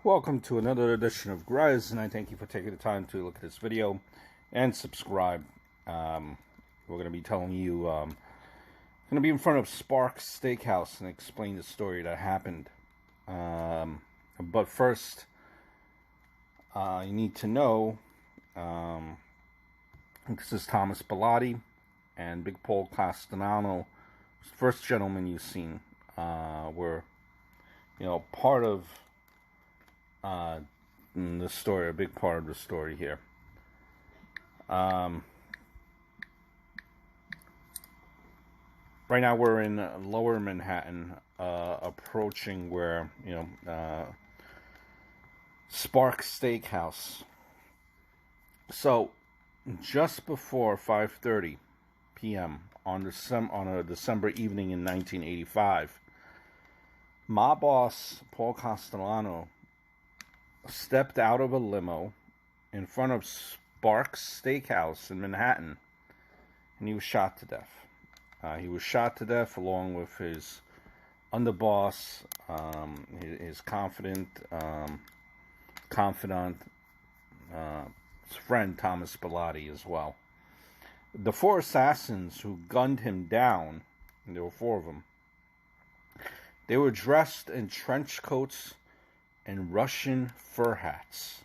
Welcome to another edition of Grez, and I thank you for taking the time to look at this video and subscribe. We're going to be telling you, going to be in front of Sparks Steakhouse and explain the story that happened. But first, you need to know, this is Thomas Bellotti and Big Paul Castellano, first gentleman you've seen, were, part of the story, a big part of the story here. Right now we're in Lower Manhattan, approaching where, Sparks Steakhouse. So, just before 5:30 p.m. on a December evening in 1985, mob boss Paul Castellano stepped out of a limo in front of Sparks Steakhouse in Manhattan, and he was shot to death. He was shot to death along with his underboss, his confidant, his friend Thomas Bellotti as well. The four assassins who gunned him down, and there were four of them, they were dressed in trench coats and Russian fur hats.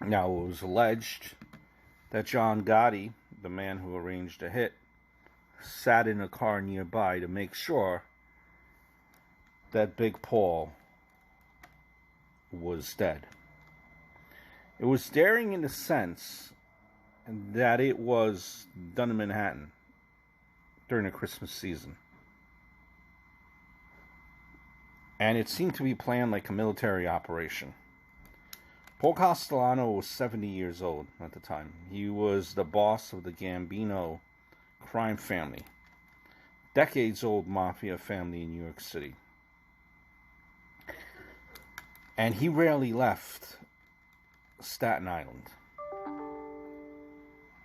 Now, it was alleged that John Gotti, the man who arranged the hit, sat in a car nearby to make sure that Big Paul was dead. It was daring in the sense that it was done in Manhattan during the Christmas season. And it seemed to be planned like a military operation. Paul Castellano was 70 years old at the time. He was the boss of the Gambino crime family, decades-old mafia family in New York City. And he rarely left Staten Island.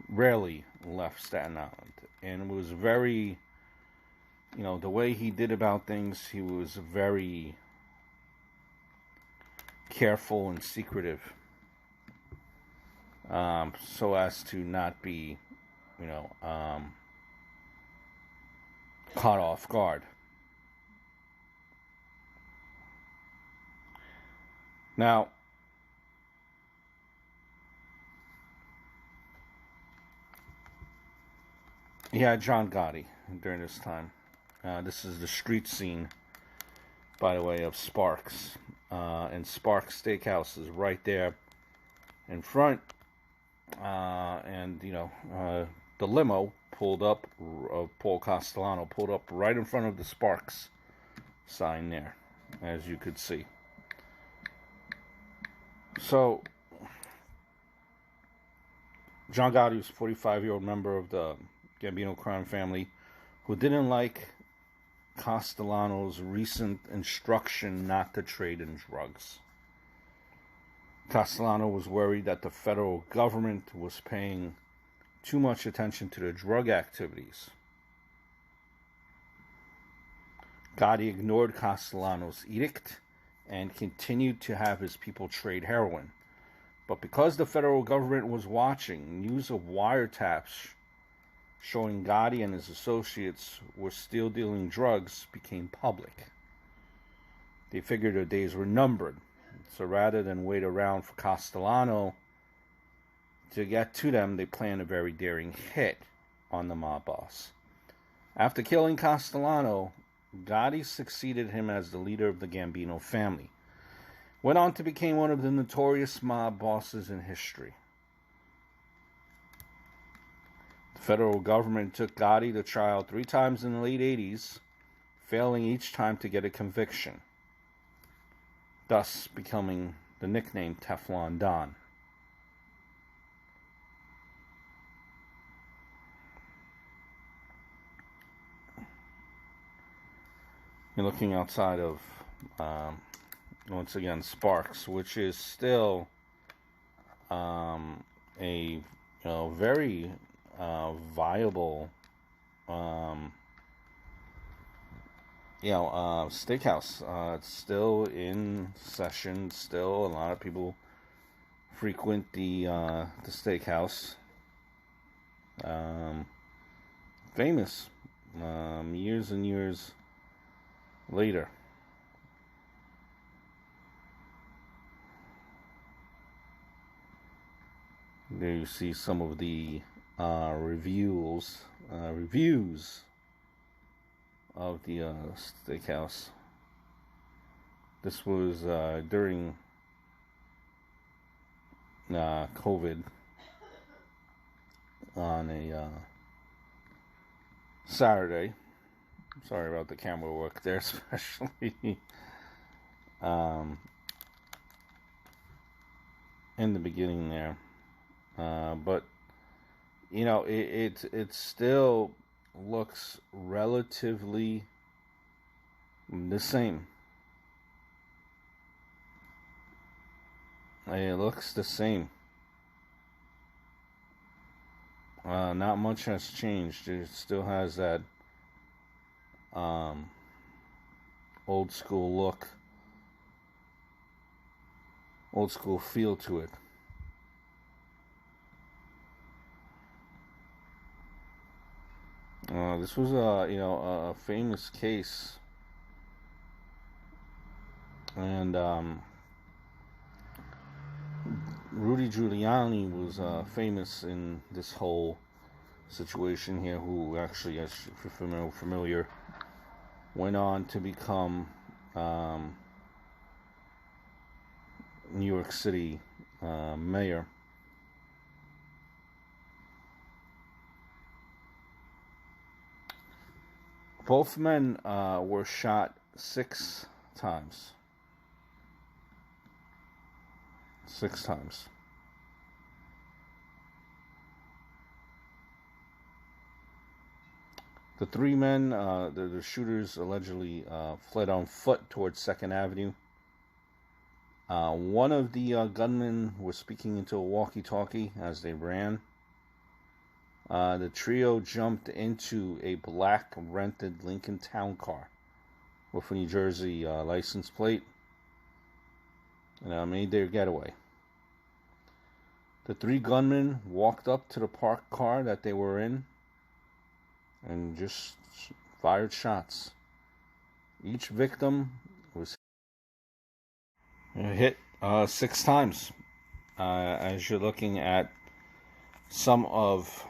Rarely left Staten Island. And it was very... the way he did about things, he was very careful and secretive, so as to not be, caught off guard. Now, he had John Gotti during this time. This is the street scene, by the way, of Sparks. And Sparks Steakhouse is right there in front. The limo pulled up, Paul Castellano pulled up right in front of the Sparks sign there, as you could see. So, John Gotti was a 45-year-old member of the Gambino crime family who didn't like Castellano's recent instruction not to trade in drugs. Castellano was worried that the federal government was paying too much attention to the drug activities. Gotti ignored Castellano's edict and continued to have his people trade heroin. But because the federal government was watching, news of wiretaps showing Gotti and his associates were still dealing drugs became public. They figured their days were numbered. So rather than wait around for Castellano to get to them, they planned a very daring hit on the mob boss. After killing Castellano, Gotti succeeded him as the leader of the Gambino family. Went on to become one of the notorious mob bosses in history. The federal government took Gotti to trial 3 times in the late 80s, failing each time to get a conviction, thus becoming the nickname Teflon Don. You're looking outside of, once again, Sparks, which is still a very viable Steakhouse. It's still in session. Still, a lot of people frequent the Steakhouse. Famous. Years and years later. There you see some of the reviews of the Steakhouse. This was during COVID on a Saturday. Sorry about the camera work there, especially in the beginning there. But it still looks relatively the same. It looks the same. Not much has changed. It still has that old school look, old school feel to it. This was a famous case, and Rudy Giuliani was famous in this whole situation here, who actually, as if you're familiar, went on to become New York City mayor. Both men were shot 6 times. 6 times. The 3 men, the shooters, allegedly fled on foot towards 2nd Avenue. One of the gunmen was speaking into a walkie-talkie as they ran. The trio jumped into a black rented Lincoln Town car with a New Jersey license plate and made their getaway. The 3 gunmen walked up to the parked car that they were in and just fired shots. Each victim was hit 6 times. As you're looking at some of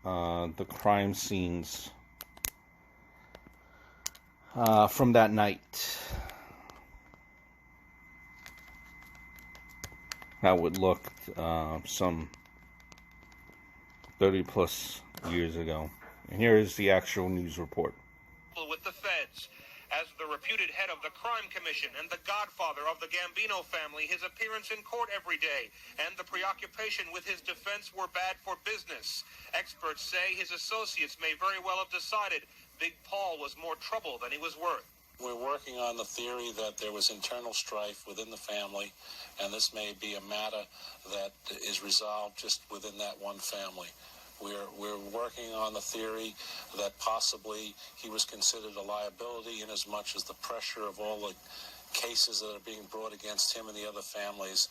the crime scenes from that night, that would look some 30 plus years ago. And here is the actual news report. With the feds. As the reputed head of the crime commission and the godfather of the Gambino family, his appearance in court every day and the preoccupation with his defense were bad for business. Experts say his associates may very well have decided Big Paul was more trouble than he was worth. We're working on the theory that there was internal strife within the family, and this may be a matter that is resolved just within that one family. We're working on the theory that possibly he was considered a liability in as much as the pressure of all the cases that are being brought against him and the other families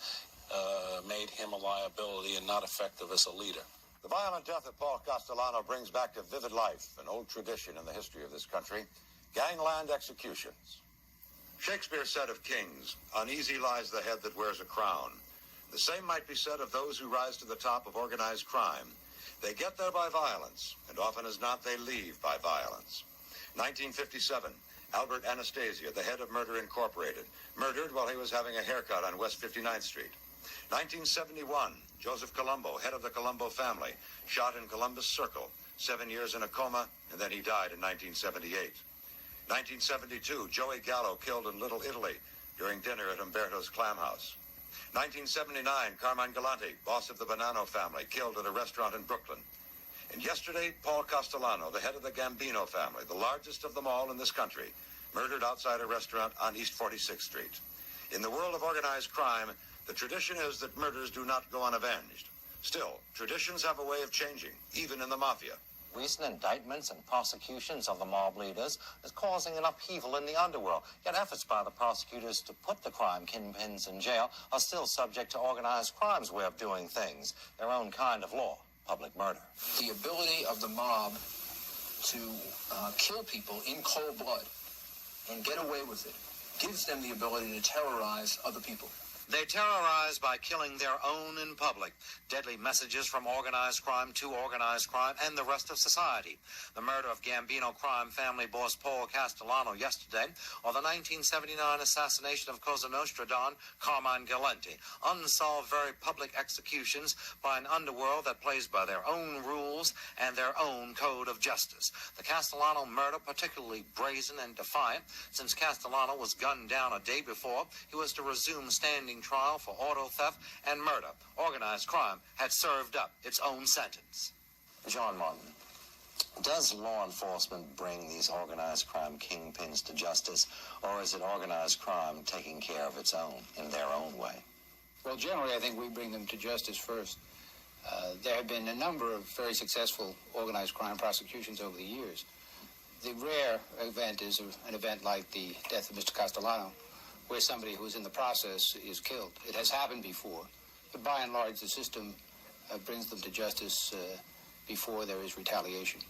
made him a liability and not effective as a leader. The violent death of Paul Castellano brings back to vivid life an old tradition in the history of this country, gangland executions. Shakespeare said of kings, "Uneasy lies the head that wears a crown." The same might be said of those who rise to the top of organized crime. They get there by violence, and often as not, they leave by violence. 1957, Albert Anastasia, the head of Murder Incorporated, murdered while he was having a haircut on West 59th Street. 1971, Joseph Colombo, head of the Colombo family, shot in Columbus Circle, 7 years in a coma, and then he died in 1978. 1972, Joey Gallo killed in Little Italy during dinner at Umberto's Clam House. 1979, Carmine Galante, boss of the Bonanno family, killed at a restaurant in Brooklyn. And yesterday, Paul Castellano, the head of the Gambino family, the largest of them all in this country, murdered outside a restaurant on East 46th Street. In the world of organized crime, the tradition is that murders do not go unavenged. Still, traditions have a way of changing, even in the Mafia. Recent indictments and prosecutions of the mob leaders is causing an upheaval in the underworld. Yet efforts by the prosecutors to put the crime kingpins in jail are still subject to organized crime's way of doing things, their own kind of law, public murder. The ability of the mob to kill people in cold blood and get away with it gives them the ability to terrorize other people. They terrorize by killing their own in public. Deadly messages from organized crime to organized crime and the rest of society. The murder of Gambino crime family boss Paul Castellano yesterday, or the 1979 assassination of Cosa Nostra Don Carmine Galante. Unsolved, very public executions by an underworld that plays by their own rules and their own code of justice. The Castellano murder particularly brazen and defiant, since Castellano was gunned down a day before he was to resume standing trial for auto theft and murder. Organized crime had served up its own sentence. John Martin, does law enforcement bring these organized crime kingpins to justice, or is it organized crime taking care of its own in their own way? Well, generally, I think we bring them to justice first. There have been a number of very successful organized crime prosecutions over the years. The rare event is an event like the death of Mr. Castellano, where somebody who is in the process is killed. It has happened before, but by and large, the system brings them to justice before there is retaliation.